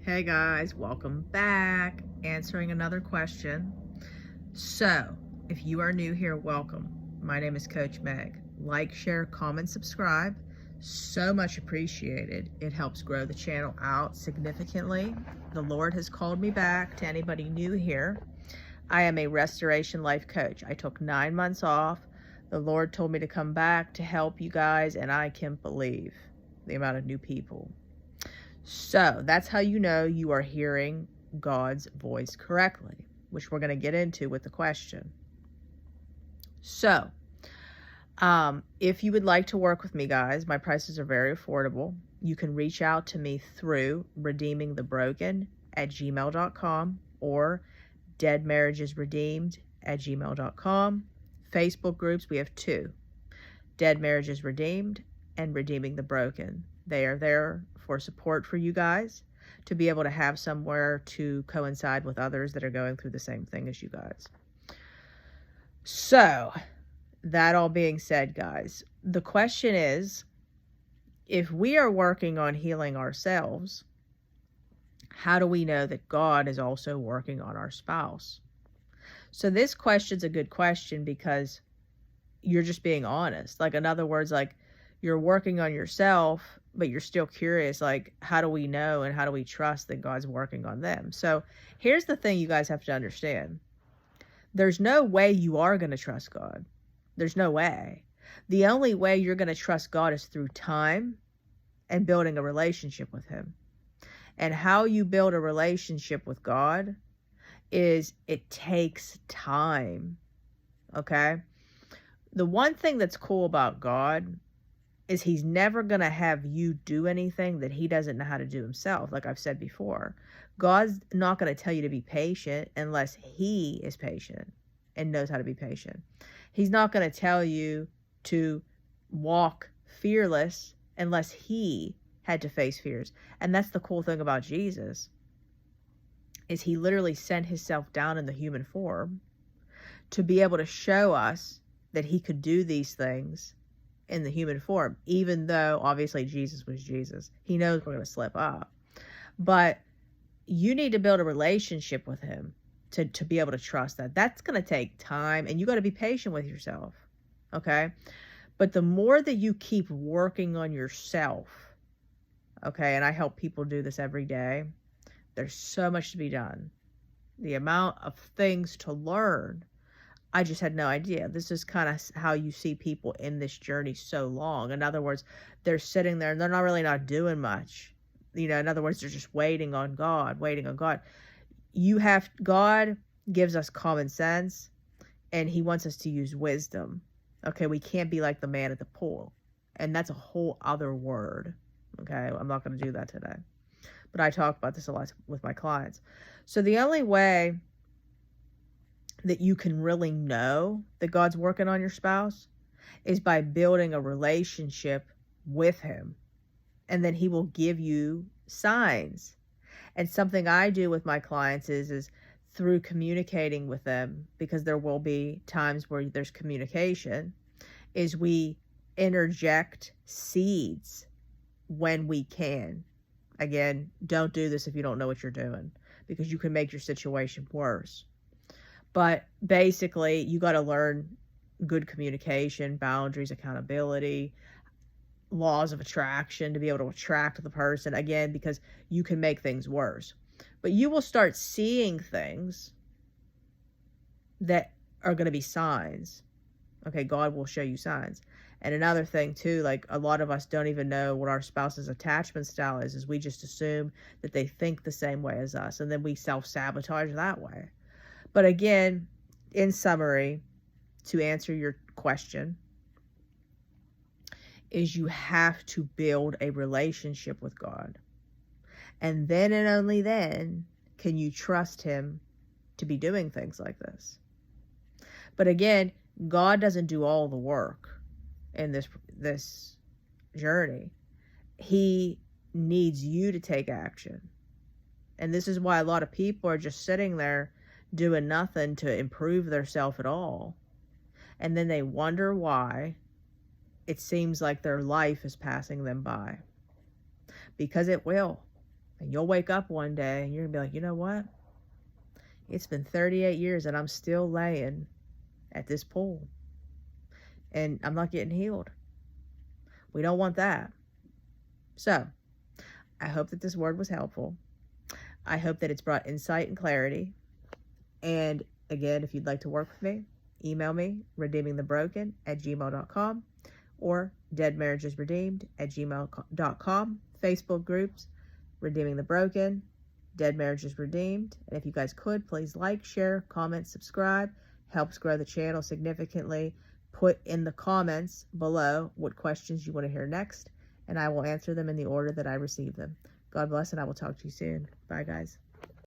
Hey guys, welcome back. Answering another question. So, if you are new here, welcome. My name is Coach Meg. Like, share, comment, subscribe. So much appreciated. It helps grow the channel out significantly. The Lord has called me back. To anybody new here, I am a restoration life coach. I took 9 months off. The Lord told me to come back to help you guys, and I can't believe the amount of new people. So that's how you know you are hearing God's voice correctly, which we're going to get into with the question. So, if you would like to work with me, guys, my prices are very affordable. You can reach out to me through redeemingthebroken@gmail.com or deadmarriagesredeemed@gmail.com. Facebook groups, we have two: Dead Marriages Redeemed and Redeeming the Broken. They are there for support for you guys to be able to have somewhere to coincide with others that are going through the same thing as you guys. So, that all being said, guys, the question is, if we are working on healing ourselves, how do we know that God is also working on our spouse? So this question's a good question because you're just being honest. Like, in other words, like, you're working on yourself, but you're still curious, like, how do we know and how do we trust that God's working on them? So here's the thing you guys have to understand. There's no way you are going to trust God. There's no way. The only way you're going to trust God is through time and building a relationship with Him. And how you build a relationship with God is it takes time. Okay? The one thing that's cool about God is He's never going to have you do anything that He doesn't know how to do Himself. Like I've said before, God's not going to tell you to be patient unless He is patient and knows how to be patient. He's not going to tell you to walk fearless unless He had to face fears. And that's the cool thing about Jesus, is He literally sent Himself down in the human form to be able to show us that He could do these things in the human form, even though obviously Jesus was Jesus. He knows we're going to slip up. But you need to build a relationship with Him to be able to trust that. That's going to take time, and you got to be patient with yourself. Okay? But the more that you keep working on yourself, okay, and I help people do this every day, there's so much to be done. The amount of things to learn, I just had no idea. This is kind of how you see people in this journey so long. In other words, they're sitting there and they're not really not doing much. You know, in other words, they're just waiting on God, waiting on God. God gives us common sense, and He wants us to use wisdom. Okay, we can't be like the man at the pool. And that's a whole other word. Okay, I'm not going to do that today. But I talk about this a lot with my clients. So the only way that you can really know that God's working on your spouse is by building a relationship with Him. And then He will give you signs. And something I do with my clients is through communicating with them, because there will be times where there's communication, is we interject seeds when we can. Again, don't do this if you don't know what you're doing, because you can make your situation worse. But basically, you got to learn good communication, boundaries, accountability, laws of attraction to be able to attract the person, again, because you can make things worse. But you will start seeing things that are going to be signs. Okay, God will show you signs. And another thing too, like, a lot of us don't even know what our spouse's attachment style is we just assume that they think the same way as us, and then we self-sabotage that way. But again, in summary, to answer your question, is you have to build a relationship with God. And then and only then can you trust Him to be doing things like this. But again, God doesn't do all the work in this journey. He needs you to take action. And this is why a lot of people are just sitting there doing nothing to improve themselves at all. And then they wonder why it seems like their life is passing them by. Because it will. And you'll wake up one day and you're going to be like, you know what? It's been 38 years and I'm still laying at this pool. And I'm not getting healed. We don't want that. So, I hope that this word was helpful. I hope that it's brought insight and clarity. And again, if you'd like to work with me, email me, redeemingthebroken@gmail.com or deadmarriagesredeemed@gmail.com. Facebook groups, Redeeming the Broken, Dead Marriages Redeemed. And if you guys could, please like, share, comment, subscribe. Helps grow the channel significantly. Put in the comments below what questions you want to hear next, and I will answer them in the order that I receive them. God bless, and I will talk to you soon. Bye, guys.